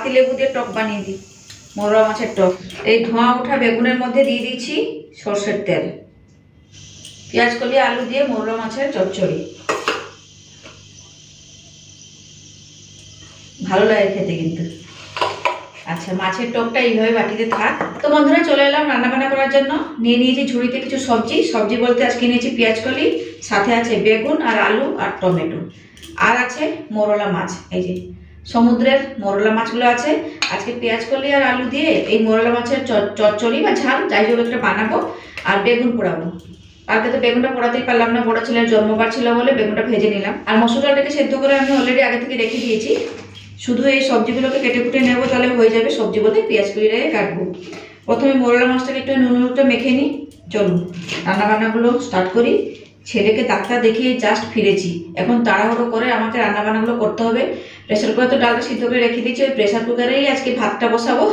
পাতি লেবু দিয়ে টক বানিয়ে দিই, মোরলা মাছের টক। এই ধোঁয়া ওঠা বেগুনের মধ্যে দিয়ে দিচ্ছি সর্ষের তেল। পেঁয়াজ কলি আলু দিয়ে মোরলা মাছের চচ্চড়ি ভালো লাগে খেতে কিন্তু। আচ্ছা, মাছের টকটা এইভাবে বাটিতে থাক। তো বন্ধুরা, চলে এলাম রান্নাবান্না করার জন্য। নিয়ে নিয়েছি ঝুড়িতে কিছু সবজি। সবজি বলতে আজকে নিয়েছি পেঁয়াজ কলি, সাথে আছে বেগুন আর আলু আর টমেটো, আর আছে মোরলা মাছ। এই যে সমুদ্রের মোরলা মাছগুলো আছে। আজকে পেঁয়াজ কলি আর আলু দিয়ে এই মোরলা মাছের চচ্চড়ি বা ঝাল যাই হোক একটা বানাবো, আর বেগুন পোড়াবো। কালকে তো বেগুনটা পোড়াতেই পারলাম না, বড় ছেলের জন্মবার ছিল বলে বেগুনটা ভেজে নিলাম। আর মসুর ডালটাকে সেদ্ধ করে আমি অলরেডি আগে থেকে রেখে দিয়েছি। শুধু এই সবজিগুলোকে কেটে কুটে নেবো, তাহলে হয়ে যাবে। সবজি বলতে পেঁয়াজ কুড়িটাকে কাটবো। প্রথমে মোরলা মাছটাকে একটু নুন হলুদটা মেখে নিই। চলুন রান্নাবান্নাগুলো স্টার্ট করি। ছেলেকে ডাক্তার দেখিয়ে জাস্ট ফিরেছি, এখন তাড়াহুড়ো করে আমাকে রান্নাবান্নাগুলো করতে হবে। প্রেসার কুকারে তো ডালটা সিদ্ধ করে রেখে দিয়েছি, ওই প্রেসার কুকারেই আজকে ভাতটা বসাবো।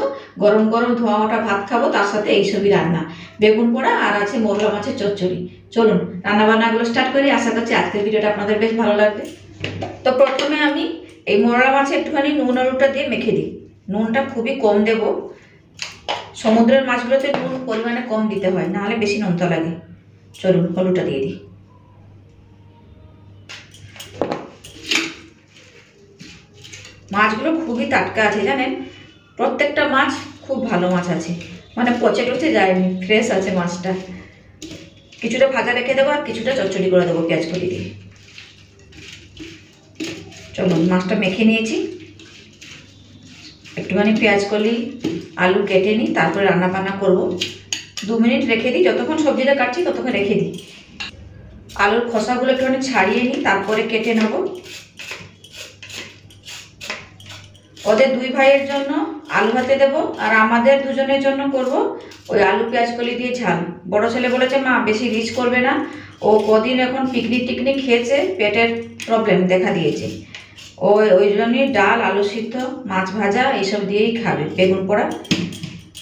গরম গরম ধোঁয়া ওঠা ভাত খাবো, তার সাথে এইসবই রান্না, বেগুন পোড়া আর আছে মোরলা মাছের চচ্চড়ি। চলুন রান্নাবান্নাগুলো স্টার্ট করি। আশা করছি আজকের ভিডিওটা আপনাদের বেশ ভালো লাগবে। তো প্রথমে আমি এই মোরলা মাছে একটুখানি নুন আলুটা দিয়ে মেখে দিই। নুনটা খুবই কম দেব, সমুদ্রের মাছগুলোতে নুন পরিমাণে কম দিতে হয়, নাহলে বেশি নোনতা লাগে। চলুন হলুদটা দিয়ে দিই। মাছগুলো খুবই টাটকা আছে জানেন, প্রত্যেকটা মাছ খুব ভালো মাছ আছে, মানে পচে টচে যায়নি, ফ্রেশ আছে মাছটা। কিছুটা ভাজা রেখে দেবো আর কিছুটা চচ্চড়ি করে দেবো পেঁয়াজ কলি দিয়ে। চলুন মাছটা মেখে নিয়েছি, একটুখানি পেঁয়াজ কলি আলু কেটে নিই, তারপরে রান্না বান্না করবো। 2 মিনিট রেখে দিই, যতক্ষণ সবজিটা কাটছি ততক্ষণ রেখে দিই। আলুর খোসাগুলো একটুখানি ছাড়িয়ে নিই, তারপরে কেটে নেব। ওদের 2 ভাইয়ের জন্য আলু ভাতে দেবো, আর আমাদের দুজনের জন্য করব ওই আলু পেঁয়াজ কলি দিয়ে ঝাল। বড় ছেলে বলেছে মা বেশি রিচ করবে না, ও কদিন এখন পিকনিক টিকনিক খেয়েছে, পেটের প্রবলেম দেখা দিয়েছে। ওই জন্যই ডাল আলু সিদ্ধ মাছ ভাজা এইসব দিয়েই খাবে, বেগুন পোড়া।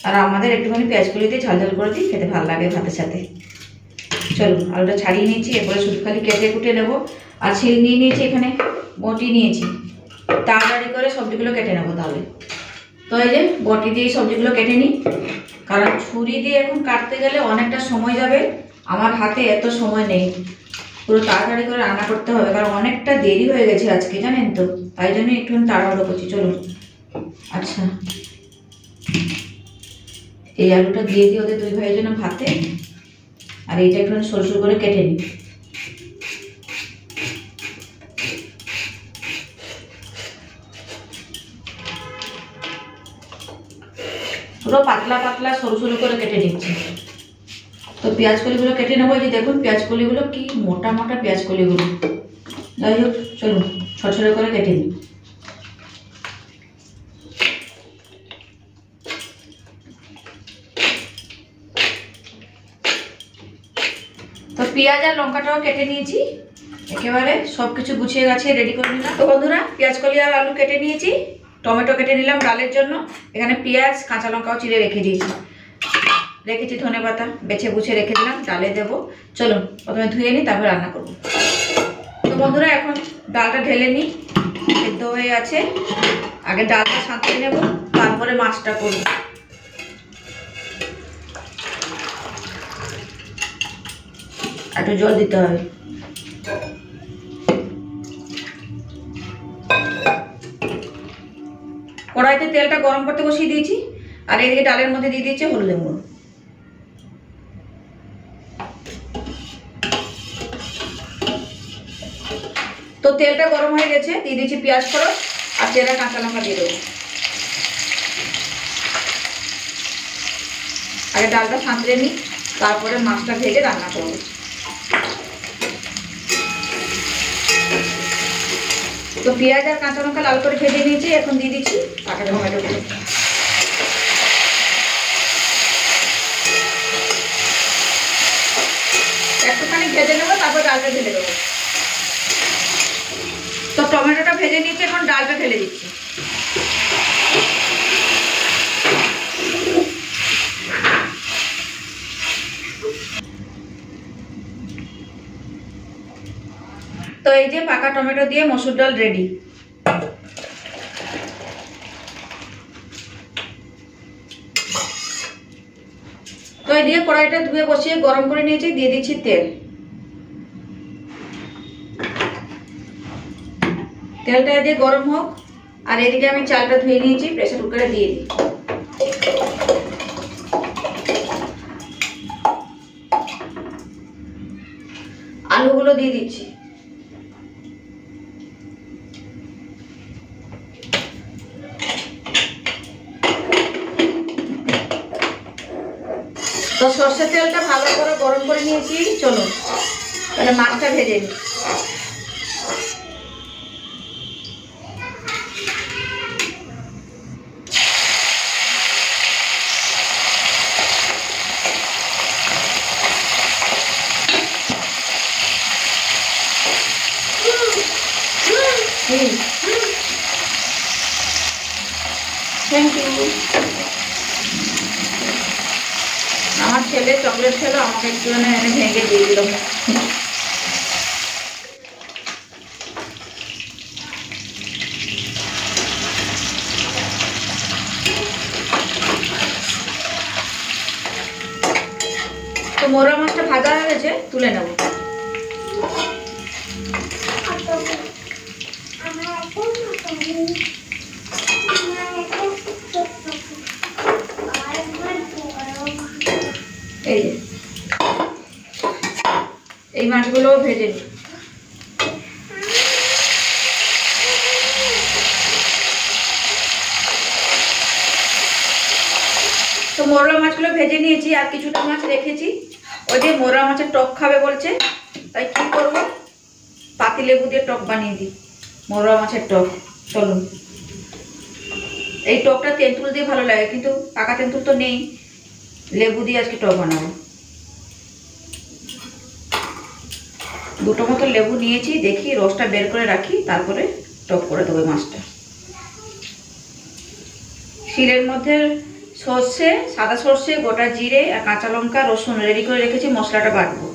আর আমাদের একটুখানি পেঁয়াজ কলি দিয়ে ঝাল ঝাল করে দিই, খেতে ভালো লাগে ভাতের সাথে। চলুন আলুটা ছাড়িয়ে নিয়েছি, এরপরে শুধু খালি কেটে কুটে নেবো। আর ছিল নিয়ে নিয়েছি, এখানে বটি নিয়েছি, তাড়াতাড়ি করে সবজিগুলো কেটে নেবো তাহলে। তো এই যে বটি দিয়ে সবজিগুলো কেটে নিই, কারণ ছুরি দিয়ে এখন কাটতে গেলে অনেকটা সময় যাবে, আমার হাতে এত সময় নেই। পুরো তাড়াতাড়ি করে রান্না করতে হবে, কারণ অনেকটা দেরি হয়ে গেছে আজকে জানেন তো, তাই জন্য একটু তাড়াহুড়ো করছি। চলুন আচ্ছা, এই আলুটা দিয়ে দিই ওদের 2 ভাইয়ের জন্য ভাতে, আর এইটা একটু সরু সরু করে কেটে নিই। পুরো পাতলা পাতলা সরু সরু করে কেটে নিচ্ছি। তো পেঁয়াজ কলিগুলো কেটে নেবো। এই যে দেখুন পেঁয়াজ কলিগুলো কি মোটা মোটা পেঁয়াজ কলিগুলো। যাই হোক চলুন ছোট ছোট করে কেটে নিই। তো পেঁয়াজ আর লঙ্কাটাও কেটে নিয়েছি, একেবারে সব কিছু গুছিয়ে গাছিয়ে রেডি করে নিলাম। তো বন্ধুরা, পেঁয়াজ কলি আর আলু কেটে নিয়েছি, টমেটো কেটে নিলাম ডালের জন্য। এখানে পেঁয়াজ কাঁচা লঙ্কাও চিড়ে রেখে দিয়েছি, রেখেছি ধনেপাতা বেছে বুছে রেখে দিলাম, ডালে দেবো। চলুন প্রথমে ধুয়ে নিই, তারপর রান্না করবো। তো বন্ধুরা, এখন ডালটা ঢেলে নিই, সেদ্ধ হয়ে আছে। আগে ডালটা সাঁতরে নেব, তারপরে মাছটা করব। একটু জল দিতে হবে। কড়াইতে তেলটা গরম করতে বসিয়ে দিয়েছি, আর এদিকে ডালের মধ্যে দিয়ে দিয়েছি হলুদের গুঁড়ো। তো তেলটা গরম হয়ে গেছে, দিয়ে দিয়েছি পেঁয়াজ ফোড়ন আর চেরা কাঁচা লঙ্কা দিয়ে দেবো। আগে ডালটা সাঁতরে নিই, তারপরে মাছটা ভেজে রান্না করবো। তো পেঁয়াজ আর কাঁচা লঙ্কা লাল করে ভেজে নিয়েছি, এখন দিয়ে দিচ্ছি কাঁচা টমেটোগুলো। একটুখানি ভেজে নেবো, তারপর ডালটা ঢেলে দেবো। তো টমেটোটা ভেজে নিয়েছি, এখন ডালটা ঢেলে দিচ্ছি। তো এই যে পাকা টমেটো দিয়ে মসুর ডাল রেডি। তো এদিকে কড়াইটা ধুয়ে বসিয়ে গরম করে নিয়েছি, দিয়ে দিচ্ছি তেল। তেলটা এদিকে গরম হোক, আর এদিকে আমি চালটা ধুয়ে নিয়েছি, প্রেসার কুকারে দিয়ে দিই। আলুগুলো দিয়ে দিচ্ছি। তো সর্ষের তেলটা ভালো করে গরম করে নিয়েছি, চলুন তাহলে মাছটা ভেজে নিই। Thank you. আমার ছেলে চকলেট খেলো, আমাকে একটু এনে ভেঙে দিয়ে দিল। তো মোরলা মাছটা ভাজা হয়ে গেছে, তুলে নেব। এই যে এই মাছগুলো ভেজে নিই। তো মোরলা মাছগুলো ভেজে নিয়েছি, আর কিছুটা মাছ রেখেছি। ওই যে মোরলা মাছের টক খাবে বলছে, তাই কি করব, পাতিলেবু দিয়ে টক বানিয়ে দিই, মোরলা মাছের টক। চলুন, এই টকটা তেঁতুল দিয়ে ভালো লাগে, কিন্তু পাকা তেঁতুল তো নেই, লেবু দিয়ে আজকে টক বানাবো। দুটো মতো লেবু নিয়েছি, দেখি রসটা বের করে রাখি, তারপরে টক করে দেবো মাছটা। শিলের মধ্যে সর্ষে, সাদা সর্ষে, গোটা জিরে আর কাঁচা লঙ্কা, রসুন রেডি করে রেখেছি, মশলাটা বাটবো।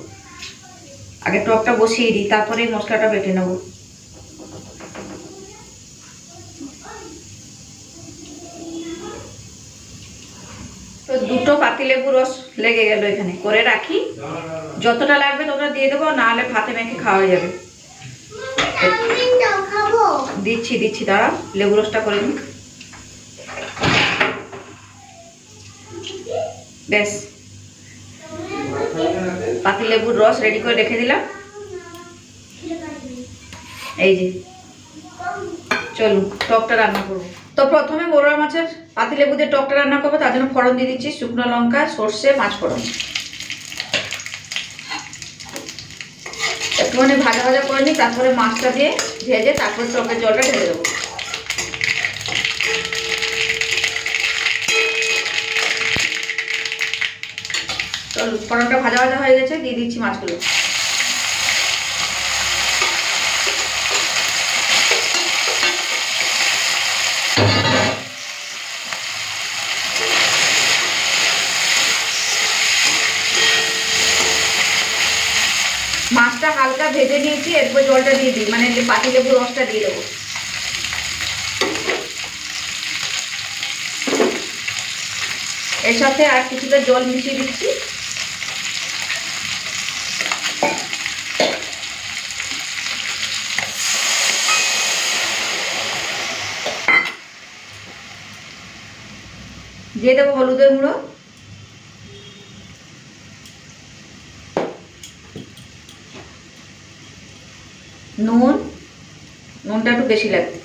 আগে টকটা বসিয়ে দিই, তারপরে মশলাটা বেটে নেব। তো দুটো পাতিলেবু রস লেগে গেল, এখানে করে রাখি, যতটা লাগবে ততটা দিয়ে দেবো, নাহলে ভাতে মেখে খাওয়া যাবে। দিচ্ছি দিচ্ছি, দাঁড়া, লেবু রসটা করে নিই। বেশ, পাতিলেবুর রস রেডি করে রেখে দিলাম। এই যে, চলুন টকটা রান্না করবো। তো প্রথমে মোরলা মাছের পাতিলেবু দিয়ে টকটা রান্না করবো, তার জন্য ফোড়ন দিয়ে দিচ্ছি শুকনো লঙ্কা, সর্ষে, মাছ ফোড়ন। একটুখানি ভাজা ভাজা করে নিই, তারপরে মাছটা দিয়ে ভেজে তারপরে টকের জলটা ঢেলে দেবো। চলুন, ফোড়নটা ভাজা ভাজা হয়ে গেছে, দিয়ে দিচ্ছি মাছগুলো। মাছটা হালকা ভেজে নিয়েছি, এরপর জলটা দিয়ে দিই, মানে পাতিলেবুর রসটা দিয়ে দেবো। এর সাথে আর কিছুটা জল মিশিয়ে দিচ্ছি। দিয়ে দেবো হলুদের গুঁড়ো, নুনটা একটু বেশি লাগবে।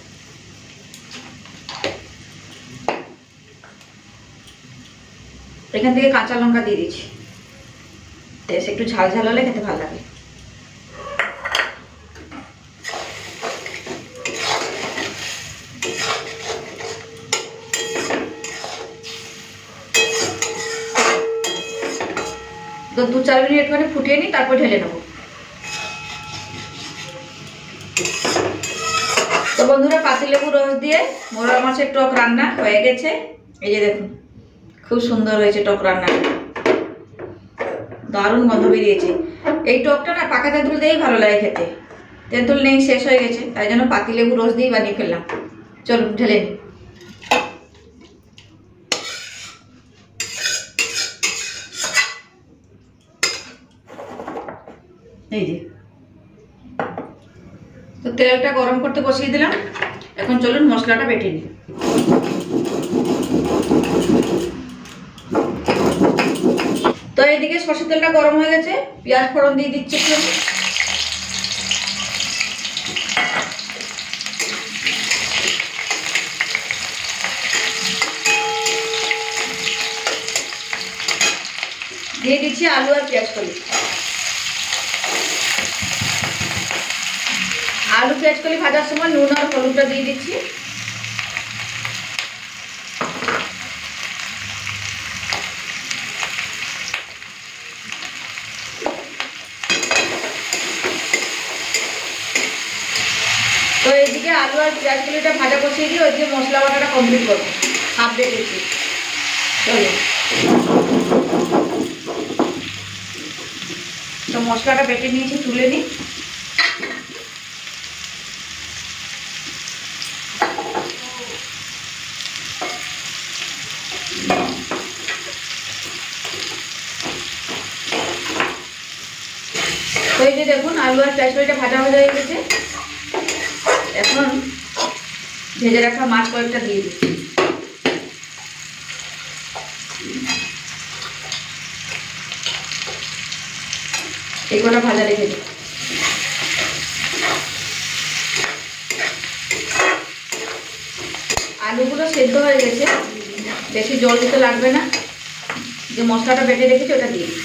এখান থেকে কাঁচা লঙ্কা দিয়ে দিচ্ছি, বেশ একটু ঝাল ঝাল হলে খেতে ভালো লাগে। তো 2-4 মিনিট একটুখানি ফুটিয়ে নিই, তারপর ঢেলে নেবো। তো বন্ধুরা, পাতিলেবু রস দিয়ে মোরলা মাছের টক রান্না হয়ে গেছে। এই যে দেখুন, খুব সুন্দর হয়েছে টক রান্না, দারুণ গন্ধ বেরিয়েছে। এই টকটা না পাকা তেঁতুল দিয়েই ভালো লাগে খেতে, তেঁতুল নেই, শেষ হয়ে গেছে, তাই জন্য পাতিলেবু রস দিয়েই বানিয়ে ফেললাম। চলুন ঢেলে নিই। এই যে, তো তেলটা গরম করতে বসিয়ে দিলাম। এখন চলুন মশলাটা বেটে নিই। তো এইদিকে সরষের তেলটা গরম হয়ে গেছে, পেঁয়াজ ফোড়ন দিয়ে দিচ্ছি একটু। দিয়ে দিচ্ছি আলু আর পেঁয়াজ কলি। আলু পেঁয়াজ কলি ভাজার সময় নুন আর হলুদটা দিয়ে দিচ্ছি। তো এইদিকে আলু আর পেঁয়াজ কলিটা ভাজা বসিয়ে দিয়ে ওইদিকে মশলা বাটাটা কমপ্লিট করবো। হাফ দিয়ে দিচ্ছি। চলো, তো মশলাটা বেটে নিয়েছি, তুলে নিই। তো এই যে দেখুন আলু আর পেঁয়াজ কলিটা ভাজা হয়ে গেছে। এখন ভেজে রাখা মাছ কয়েকটা দিয়ে দিচ্ছি। এগুলো ভাজা রেখে দিই। আলুগুলো সেদ্ধ হয়ে গেছে, বেশি জল দিতে লাগবে না। যে মশলাটা বেটে রেখেছি ওটা দিয়ে দিই।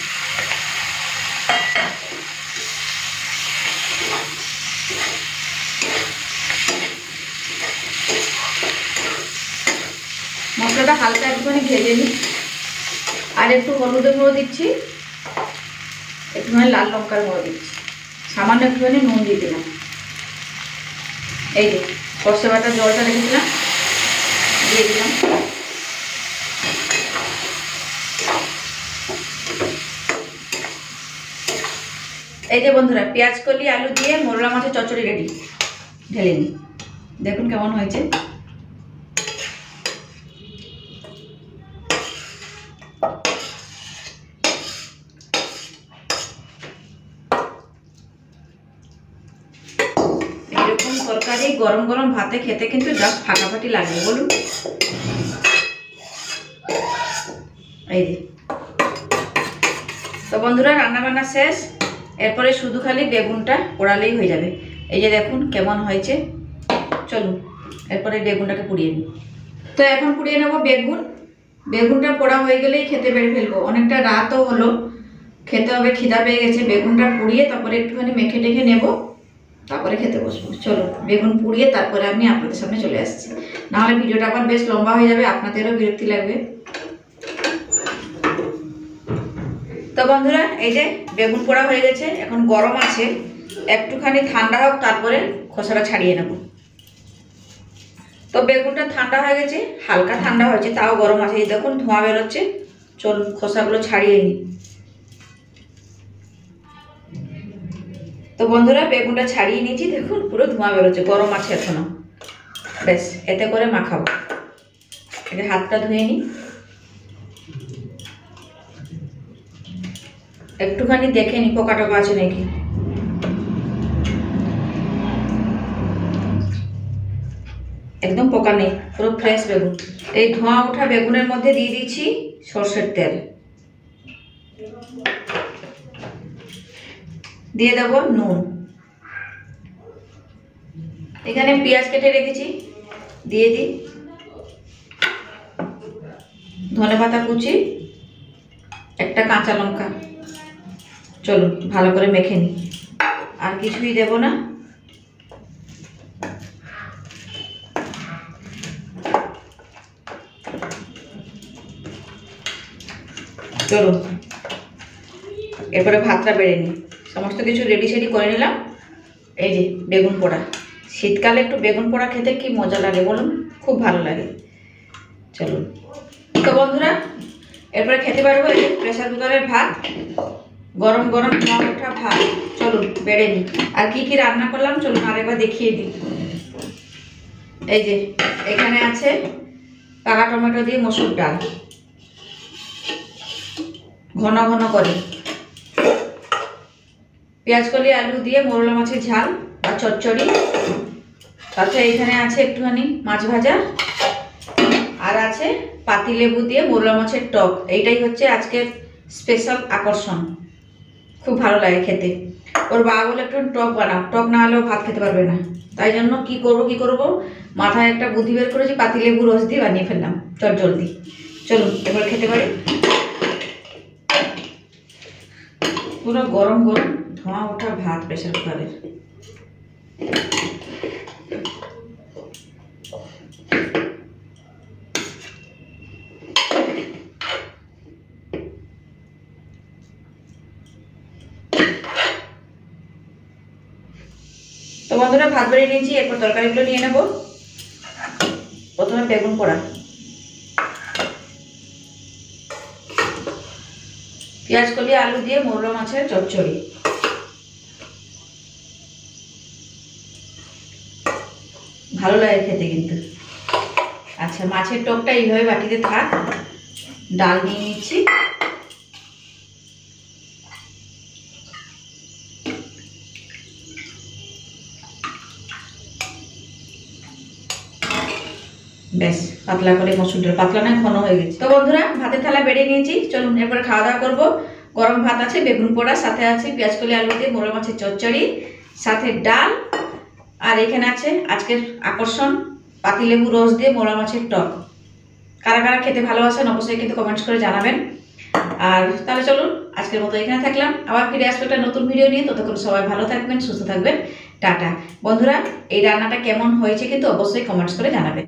মশলাটা হালকা একটুখানি ভেজে নিই। আর একটু হলুদের গুঁড়ো দিচ্ছি, একটুখানি লাল লঙ্কার গুঁড়ো দিচ্ছি, সামান্য একটুখানি নুন দিয়ে দিলাম। এই যে সর্ষে বাটার জলটা রেখেছিলাম দিয়ে দিলাম। এই যে বন্ধুরা, পেঁয়াজ কলি আলু দিয়ে মোরলা মাছের চচ্চড়ি রেডি। ঢেলে নিই, দেখুন কেমন হয়েছে। এরকম তরকারি গরম গরম ভাতে খেতে কিন্তু জাস্ট ফাটাফাটি লাগবে, বলুন। এই যে, তো বন্ধুরা রান্নাবান্না শেষ। এরপরে শুধু খালি বেগুনটা পোড়ালেই হয়ে যাবে। এই যে দেখুন কেমন হয়েছে। চলুন এরপরে বেগুনটাকে পুড়িয়ে নিই। তো এখন পুড়িয়ে নেব বেগুন। বেগুনটা পোড়া হয়ে গেলেই খেতে বেড়ে ফেলবো, অনেকটা রাতও হলো, খেতে হবে, খিদা পেয়ে গেছে। বেগুনটা পুড়িয়ে তারপরে একটুখানি মেখে টেখে নেব, তারপরে খেতে বসবো। চলো বেগুন পুড়িয়ে তারপরে আমি আপনাদের সামনে চলে আসছি, নাহলে ভিডিওটা আবার বেশ লম্বা হয়ে যাবে, আপনাদেরও বিরক্তি লাগবে। তো বন্ধুরা এই যে বেগুন পোড়া হয়ে গেছে, এখন গরম আছে, একটুখানি ঠান্ডা হোক তারপরে খোসাটা ছাড়িয়ে নেব। তো বেগুনটা ঠান্ডা হয়ে গেছে, হালকা ঠান্ডা হয়েছে, তাও গরম আছে। এই দেখুন ধোঁয়া বেরোচ্ছে। চলুন খোসাগুলো ছাড়িয়ে নিই। তো বন্ধুরা বেগুনটা ছাড়িয়ে নিয়েছি, দেখুন পুরো ধোঁয়া বেরোচ্ছে, গরম আছে এখনো। বেশ, এতে করে মাখাবো। এটা হাতটা ধুয়ে নিই। একটুখানি দেখে নি পোকা টোকা আছে নাকি। একদম পোকা নেই, পুরো ফ্রেশ বেগুন। এই ধোঁয়া ওঠা বেগুনের মধ্যে দিয়ে দিচ্ছি সর্ষের তেল, দিয়ে দেব নুন। এখানে পেঁয়াজ কেটে রেখেছি, দিয়ে দিই। ধনেপাতা কুচি, একটা কাঁচা লঙ্কা। চলুন ভালো করে মেখে নিই, আর কিছুই দেব না। চলুন এরপরে ভাতটা বেড়ে নিই। সমস্ত কিছু রেডি সেডি করে নিলাম। এই যে বেগুন পোড়া, শীতকালে একটু বেগুন পোড়া খেতে কি মজা লাগে বলুন, খুব ভালো লাগে। চলুন তো বন্ধুরা এরপরে খেতে পারবো। এই প্রেসার কুকারের ভাত, গরম গরম ধোঁয়া ওঠা ভাত। চলুন বেড়ে নিই। আর কি কি রান্না করলাম চলুন আরেকবার দেখিয়ে দিই। এই যে এখানে আছে পাকা টমেটো দিয়ে মসুর ডাল, ঘন ঘন করে। পেঁয়াজ কলি আলু দিয়ে মোরলা মাছের ঝাল বা চচ্চড়ি, তাতে এখানে আছে একটুখানি মাছ ভাজা, আর আছে পাতিলেবু দিয়ে মোরলা মাছের টক। এইটাই হচ্ছে আজকের স্পেশাল আকর্ষণ, খুব ভালো লাগে খেতে। ওর বাবা বলে একটু টক বানাও, টক না হলেও ভাত খেতে পারবে না। তাই জন্য কি করব মাথায় একটা বুদ্ধি বের করেছি, পাতিলেবু রস দিয়ে বানিয়ে ফেললাম চট জলদি। চলুন এবার খেতে পারি। পুরো গরম গরম ধোঁয়া ওঠা ভাত প্রেশার কুকারের। তো বন্ধুরা ভাত বেড়ে নিয়েছি, এরপর তরকারিগুলো নিয়ে নেব। প্রথমে বেগুন পোড়া, পেঁয়াজ কলি আলু দিয়ে মোরলা মাছের চচ্চড়ি, ভালো লাগে খেতে কিন্তু। আচ্ছা, মাছের টকটা এইভাবে বাটিতে থাক। ডাল নিয়ে নিচ্ছি, বেশ পাতলা করে মসুর ডাল, পাতলা না ঘন হয়ে গেছে। তো বন্ধুরা ভাতের থালা বেড়ে নিয়েছি, চলুন এরপরে খাওয়া দাওয়া করবো। গরম ভাত আছে, বেগুন পোড়া, সাথে আছে পেঁয়াজ কলি আলু দিয়ে মোরলা মাছের চচ্চড়ি, সাথে ডাল, আর এখানে আছে আজকের আকর্ষণ পাতিলেবু রস দিয়ে মোরলা মাছের টক। কারা কারা খেতে ভালোবাসেন অবশ্যই কিন্তু কমেন্টস করে জানাবেন। আর তাহলে চলুন আজকের মতো এখানে থাকলাম, আবার ফিরে আসবো একটা নতুন ভিডিও নিয়ে। ততক্ষণ সবাই ভালো থাকবেন, সুস্থ থাকবেন, টাটা। বন্ধুরা এই রান্নাটা কেমন হয়েছে কিন্তু অবশ্যই কমেন্টস করে জানাবেন।